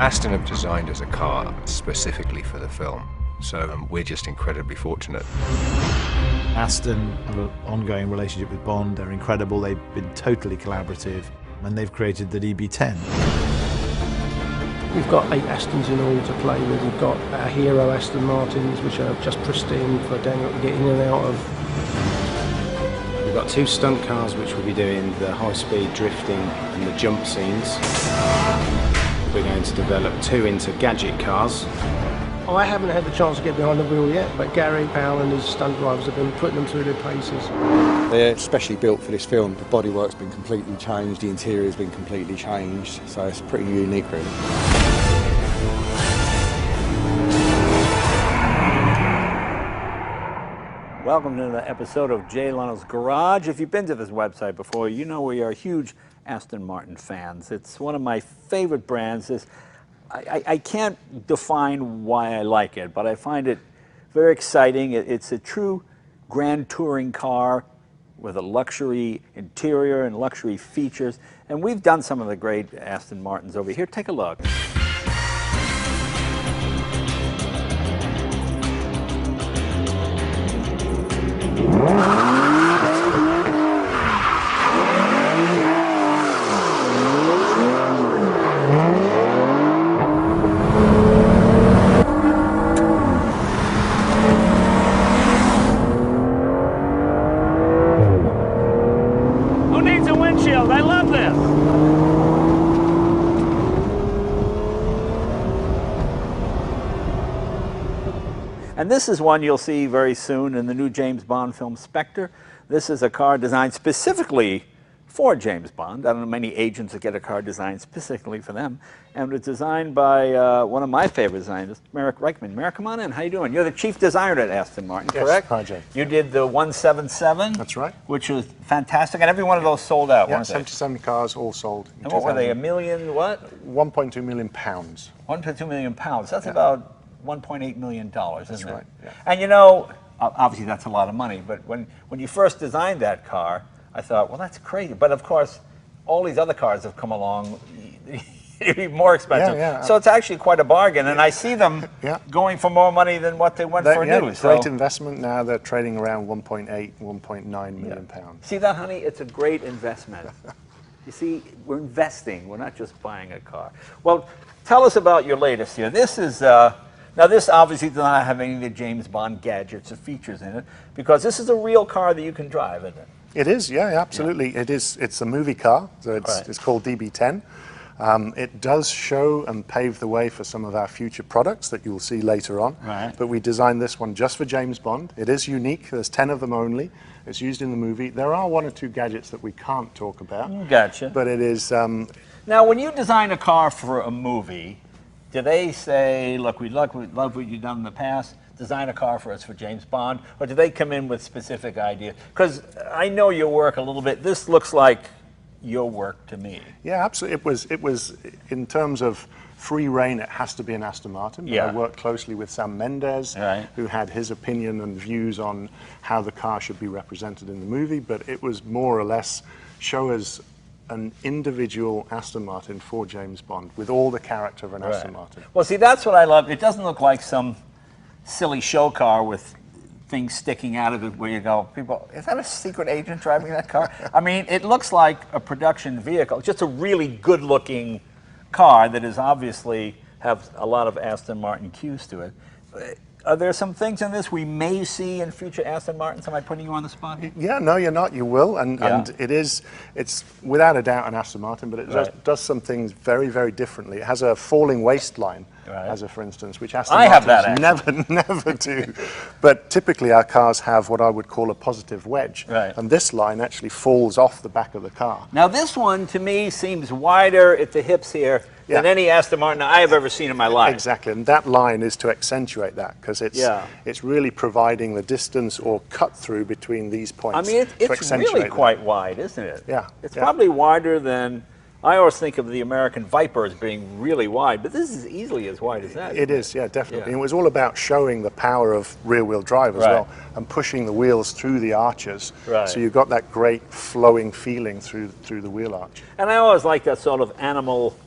Aston have designed as a car specifically for the film, so we're just incredibly fortunate. Aston have an ongoing relationship with Bond. They're incredible. They've been totally collaborative, and they've created the DB10. We've got 8 Astons in all to play with. We've got our hero Aston Martins, which are just pristine for Daniel to get in and out of. We've got 2 stunt cars which will be doing the high-speed drifting and the jump scenes. We're going to develop 2 into gadget cars. I haven't had the chance to get behind the wheel yet, but Gary Powell and his stunt drivers have been putting them through their paces. They're specially built for this film. The bodywork's been completely changed, the interior's been completely changed, so it's pretty unique really. Welcome to another episode of Jay Leno's Garage. If you've been to this website before, you know we are huge Aston Martin fans. It's one of my favorite brands. I can't define why I like it, but I find it very exciting. It's a true grand touring car with a luxury interior and luxury features. And we've done some of the great Aston Martins over here. Take a look. I love this. And this is one you'll see very soon in the new James Bond film, Spectre. This is a car designed specifically for James Bond. I don't know many agents that get a car designed specifically for them. And it's designed by one of my favorite designers, Merrick Reichman. Merrick, come on in. How you doing? You're the chief designer at Aston Martin, correct? Yes, hi, Jay. You did the 177. That's right. Which was fantastic. And every one of those sold out, Yeah, weren't they? 77 cars all sold. And what were they, a million what? 1.2 million pounds. 1.2 million pounds. That's about $1.8 million, isn't it? That's right, yeah. And you know, obviously that's a lot of money, but when you first designed that car, I thought, well, that's crazy. But of course, all these other cars have come along, even more expensive. Yeah. So it's actually quite a bargain, and I see them going for more money than what they went for new. Great investment. Now they're trading around 1.8, 1.9 million pounds. See that, honey? It's a great investment. You see, we're investing. We're not just buying a car. Well, tell us about your latest here. This is, now this obviously does not have any of the James Bond gadgets or features in it, because this is a real car that you can drive, isn't it? It is, yeah, absolutely. Yeah. It is. It's a movie car, so it's called DB10. It does show and pave the way for some of our future products that you'll see later on. Right. But we designed this one just for James Bond. It is unique. There's 10 of them only. It's used in the movie. There are 1 or 2 gadgets that we can't talk about. Gotcha. But it is... Now, when you design a car for a movie, do they say, look, we love what you've done in the past, design a car for us for James Bond, or do they come in with specific ideas? Because I know your work a little bit. This looks like your work to me. Yeah, absolutely. It was in terms of free reign, it has to be an Aston Martin. But I worked closely with Sam Mendes, who had his opinion and views on how the car should be represented in the movie, but it was more or less show us an individual Aston Martin for James Bond with all the character of an Aston Martin. Well, see, that's what I love. It doesn't look like some silly show car with things sticking out of it where you go, people, is that a secret agent driving that car? I mean, it looks like a production vehicle. It's just a really good-looking car that is obviously have a lot of Aston Martin cues to it. Are there some things in this we may see in future Aston Martins? Am I putting you on the spot here? Yeah, no, you're not. You will, and it's without a doubt an Aston Martin, but it does some things very, very differently. It has a falling waistline, for instance, which Aston Martins never do. But typically our cars have what I would call a positive wedge, and this line actually falls off the back of the car. Now this one, to me, seems wider at the hips here than any Aston Martin I have ever seen in my life. Exactly, and that line is to accentuate that, because it's really providing the distance or cut through between these points. I mean, it's really quite wide, isn't it? Yeah. It's probably wider than, I always think of the American Viper as being really wide, but this is easily as wide as that. It is, yeah, definitely. And it was all about showing the power of rear-wheel drive as well, and pushing the wheels through the arches. So you've got that great flowing feeling through the wheel arch. And I always like that sort of animal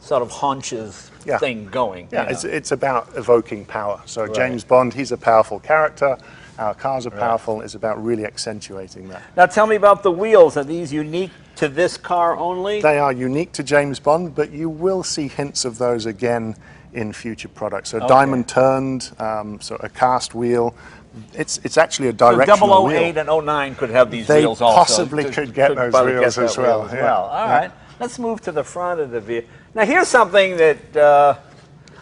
sort of haunches thing going. Yeah, it's about evoking power. So James Bond, he's a powerful character. Our cars are powerful. It's about really accentuating that. Now tell me about the wheels. Are these unique to this car only? They are unique to James Bond, but you will see hints of those again in future products. So diamond turned, so a cast wheel. It's actually a directional wheel. 008 and 09 could have these they wheels also. possibly could get those wheels as well. All right, let's move to the front of the vehicle. Now here's something that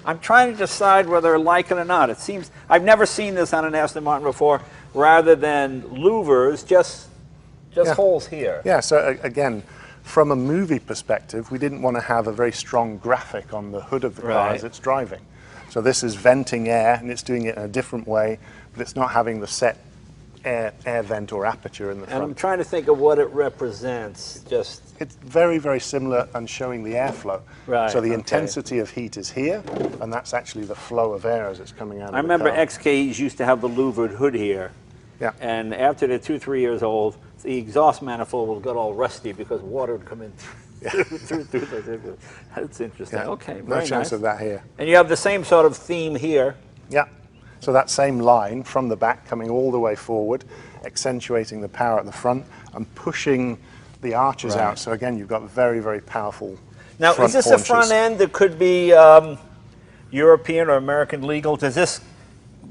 I'm trying to decide whether I like it or not. It seems, I've never seen this on an Aston Martin before, rather than louvers, just holes here. Yeah, so again, from a movie perspective, we didn't want to have a very strong graphic on the hood of the car as it's driving. So this is venting air, and it's doing it in a different way, but it's not having the set air vent or aperture in the front. And I'm trying to think of what it represents. It's very, very similar and showing the airflow. Right, so the intensity of heat is here, and that's actually the flow of air as it's coming out of the car. I remember XKs used to have the louvered hood here. Yeah. And after they're 2-3 years old, the exhaust manifold got all rusty because water would come in through the. That's interesting. Yeah. Okay, no very chance nice. of that here. And you have the same sort of theme here. Yeah. So that same line from the back coming all the way forward, accentuating the power at the front and pushing the arches out. So again, you've got very, very powerful Now, front is this haunches. a front end that could be European or American legal? Does this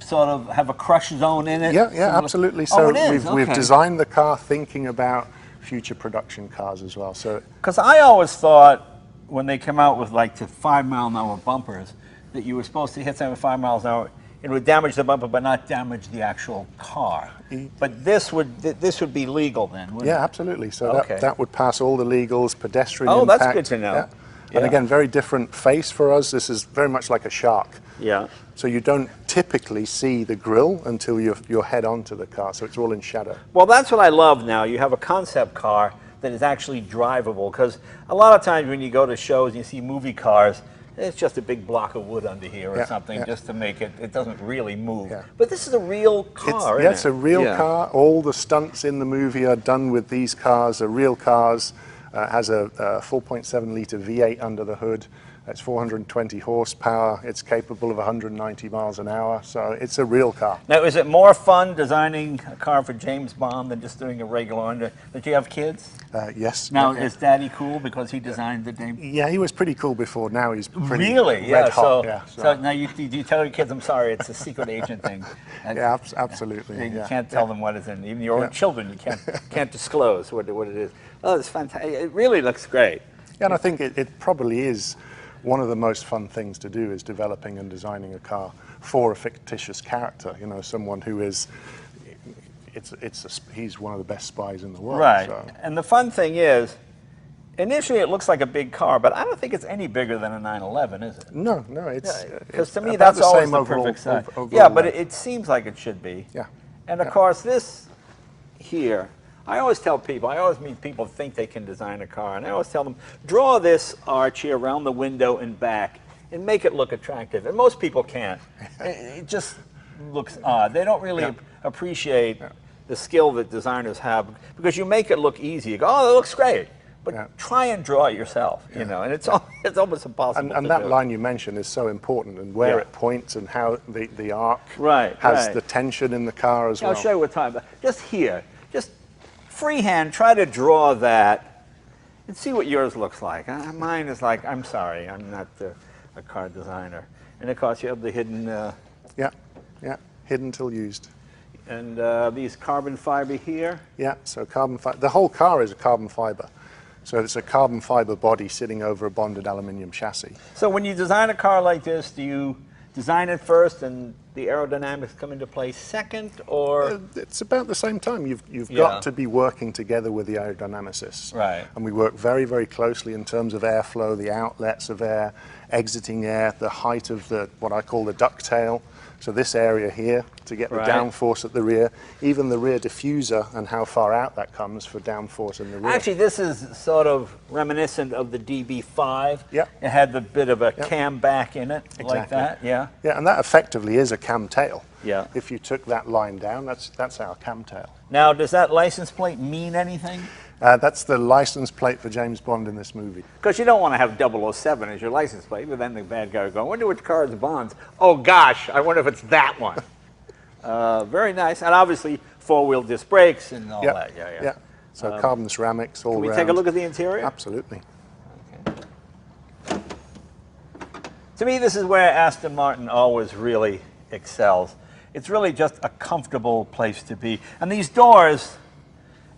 sort of have a crush zone in it? Yeah, absolutely. So it is. we've designed the car thinking about future production cars as well. So because I always thought when they come out with like the 5-mile-an-hour bumpers that you were supposed to hit something at 5 miles an hour. It would damage the bumper, but not damage the actual car. But this would be legal then, wouldn't it? Absolutely. So that would pass all the legals, pedestrian impact. impact. That's good to know. And again, very different face for us. This is very much like a shark. Yeah. So you don't typically see the grille until you're head on to the car, so it's all in shadow. Well, that's what I love now. You have a concept car that is actually drivable, because a lot of times when you go to shows and you see movie cars, it's just a big block of wood under here or something just to make it doesn't really move. But this is a real car, isn't it? It's a real car. All the stunts in the movie are done with these cars, are real cars. Has a 4.7 litre V8 under the hood. It's 420 horsepower. It's capable of 190 miles an hour. So it's a real car. Now, is it more fun designing a car for James Bond than just doing a regular one? Did you have kids? Yes. Now, is Daddy cool because he designed the name? Yeah, he was pretty cool before. Now he's pretty really red hot. So now you tell your kids, I'm sorry, it's a secret agent thing. Yeah, absolutely. You can't tell them what is in. Even your own children, you can't disclose what it is. Oh, it's fantastic. It really looks great. Yeah, and I think it probably is one of the most fun things to do, is developing and designing a car for a fictitious character. You know, someone who is, he's one of the best spies in the world. Right. So. And the fun thing is, initially it looks like a big car, but I don't think it's any bigger than a 911, is it? No, it's because to me about that's always the overall, perfect size. overall But it seems like it should be. Yeah. And of course, this here. I always tell people, I always meet people who think they can design a car, and I always tell them, draw this arch here around the window and back and make it look attractive. And most people can't. It just looks odd. They don't really appreciate the skill that designers have, because you make it look easy. You go, oh, it looks great. But try and draw it yourself, you know, and it's almost impossible. And that line you mentioned is so important, and where it points and how the arc has the tension in the car as well. I'll show you what time. Just here, just freehand, try to draw that and see what yours looks like. Mine is like, I'm sorry, I'm not a car designer. And of course you have the hidden... hidden till used. And these carbon fiber here? Yeah, so carbon fiber. The whole car is a carbon fiber. So it's a carbon fiber body sitting over a bonded aluminium chassis. So when you design a car like this, do you design it first and the aerodynamics come into play second, or? It's about the same time. You've got to be working together with the aerodynamicists. Right. And we work very, very closely in terms of airflow, the outlets of air, exiting air, the height of what I call the ducktail. So this area here to get the downforce at the rear, even the rear diffuser and how far out that comes for downforce in the rear. Actually, this is sort of reminiscent of the DB5. Yeah. It had the bit of a cam back in it, like that. Yeah. Yeah, and that effectively is a cam tail. Yeah. If you took that line down, that's our cam tail. Now, does that license plate mean anything? That's the license plate for James Bond in this movie. Because you don't want to have 007 as your license plate, but then the bad guy would go, I wonder which car is Bond's. Oh gosh, I wonder if it's that one. Very nice, and obviously 4-wheel disc brakes and all that. Yeah. So carbon ceramics all Can we round. take a look at the interior? Absolutely. Okay. To me, this is where Aston Martin always really excels. It's really just a comfortable place to be. And these doors,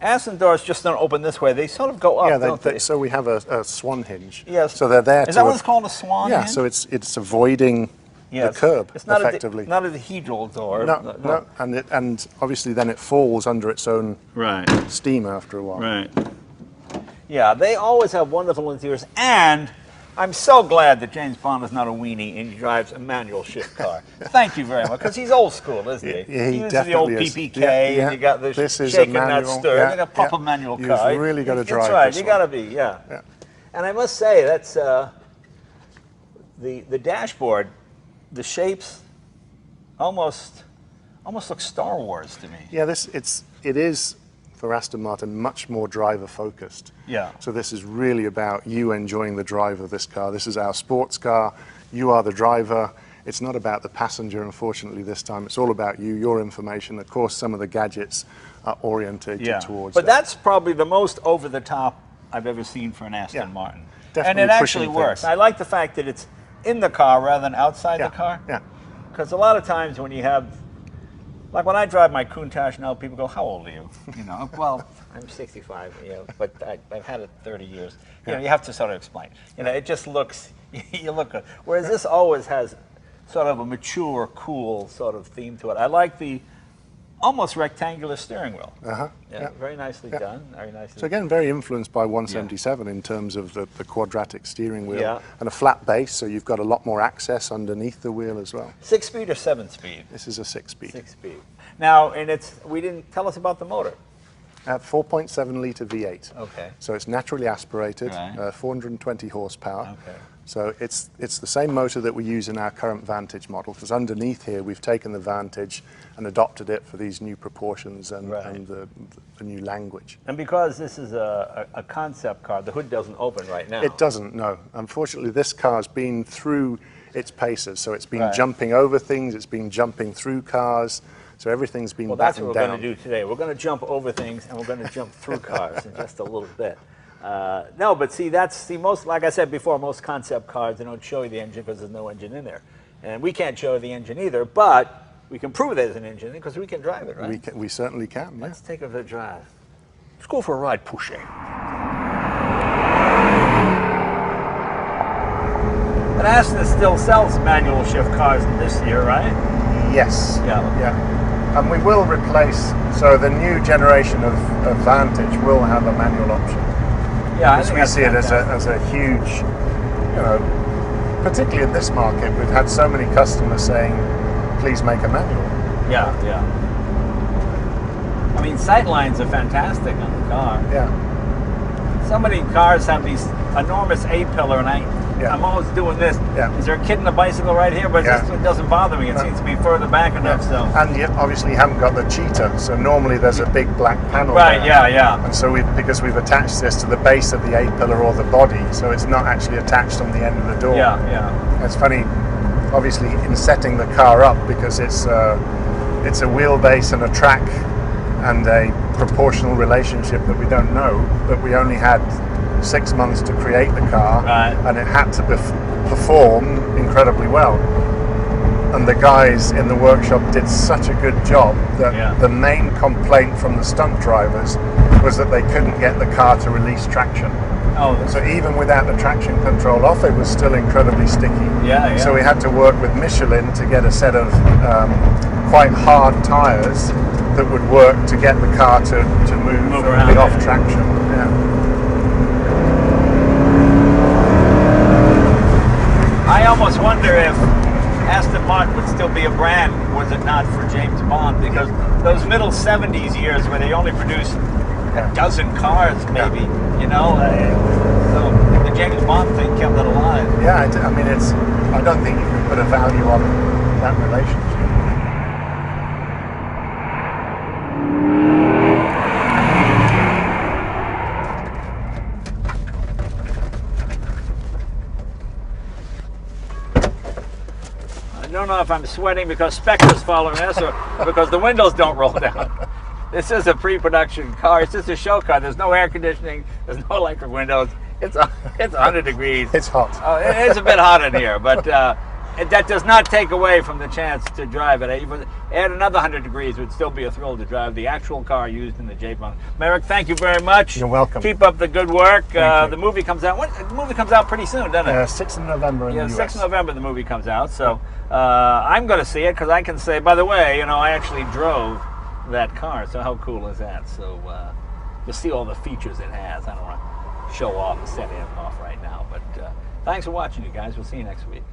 Aston doors just don't open this way. They sort of go up, don't they? So we have a swan hinge. Yes. So they're there Is that what's called a swan hinge? Yeah, so it's avoiding the curb, it's not effectively. Not a dihedral door. No. And obviously then it falls under its own steam after a while. Right. Yeah, they always have wonderful interiors, and I'm so glad that James Bond is not a weenie and he drives a manual shift car. Thank you very much, because he's old school, isn't he? Yeah, he uses definitely the old is. PPK, Yeah. and you got the This is shaking a manual, that stir, yeah, like a proper manual car. You've really got to drive That's right, this you one. got to be, yeah. And I must say, that's the dashboard, the shapes almost look Star Wars to me. Yeah, it is for Aston Martin much more driver focused. Yeah. So this is really about you enjoying the drive of this car. This is our sports car. You are the driver. It's not about the passenger, unfortunately, this time. It's all about you, your information. Of course, some of the gadgets are orientated towards But that. that's probably the most over the top I've ever seen for an Aston Martin. Definitely and it actually pushing works. things. I like the fact that it's in the car rather than outside the car. Yeah. Because a lot of times when you have, like when I drive my Countach now, people go, how old are you? You know, well, I'm 65, you know, but I've had it 30 years. You know, you have to sort of explain. You know, it just looks, you look good. Whereas this always has sort of a mature, cool sort of theme to it. I like the almost rectangular steering wheel. Very nicely done. Very nicely. So again, very influenced by 177 in terms of the quadratic steering wheel and a flat base, so you've got a lot more access underneath the wheel as well. 6-speed or 7-speed? This is a 6-speed. 6-speed. Now, and we didn't tell us about the motor. 4.7 litre V8. Okay. So it's naturally aspirated, 420 horsepower. Okay. So it's the same motor that we use in our current Vantage model, because underneath here we've taken the Vantage and adopted it for these new proportions and the new language. And because this is a concept car, the hood doesn't open right now. It doesn't, no. Unfortunately, this car's been through its paces, so it's been jumping over things, it's been jumping through cars, so everything's been Well, that's what we're going to do today. We're going to jump over things and we're going to jump through cars in just a little bit. No, but see, that's the most, like I said before, most concept cars, they don't show you the engine because there's no engine in there. And we can't show you the engine either, but we can prove there's an engine in because we can drive it, right? We certainly can, Let's take a drive. Let's go for a ride, Pouchet. And Aston still sells manual shift cars this year, right? Yes. Yeah. And we will replace, so the new generation of Vantage will have a manual option. Yeah, I because think we see it fantastic. as a huge, you know, particularly in this market, we've had so many customers saying, please make a manual. Yeah. I mean, sight lines are fantastic on the car. Yeah. So many cars have these enormous A-pillar, and I'm always doing this. Yeah. Is there a kid in a bicycle right here? But it doesn't bother me. It seems to be further back enough. So. And you obviously haven't got the cheetah, so normally there's a big black panel Right, there. yeah. And so because we've attached this to the base of the A-pillar or the body, so it's not actually attached on the end of the door. Yeah. It's funny, obviously, in setting the car up, because it's a wheelbase and a track and a proportional relationship that we don't know, but we only had 6 months to create the car, and it had to perform incredibly well. And the guys in the workshop did such a good job that the main complaint from the stunt drivers was that they couldn't get the car to release traction. So even without the traction control off, it was still incredibly sticky. So we had to work with Michelin to get a set of quite hard tyres that would work to get the car to move around, the off traction. I almost wonder if Aston Martin would still be a brand was it not for James Bond, because those middle 70s years where they only produced a dozen cars, maybe, you know, so the James Bond thing kept it alive. Yeah, I mean, I don't think you can put a value on that relationship. don't know if I'm sweating because Spectre's following us or because the windows don't roll down. This is a pre-production car. It's just a show car. There's no air conditioning. There's no electric windows. It's 100 degrees. It's hot. Oh, it's a bit hot in here, but that does not take away from the chance to drive it. Even add another 100 degrees, it would still be a thrill to drive the actual car used in the J-Bone. Merrick, thank you very much. You're welcome. Keep up the good work. Thank you. The movie comes out. The movie comes out pretty soon, doesn't it? 6th of November in the US. 6th of November the movie comes out. So I'm going to see it because I can say, by the way, I actually drove that car. So how cool is that? So you'll see all the features it has. I don't want to show off and set it off right now, but thanks for watching, you guys. We'll see you next week.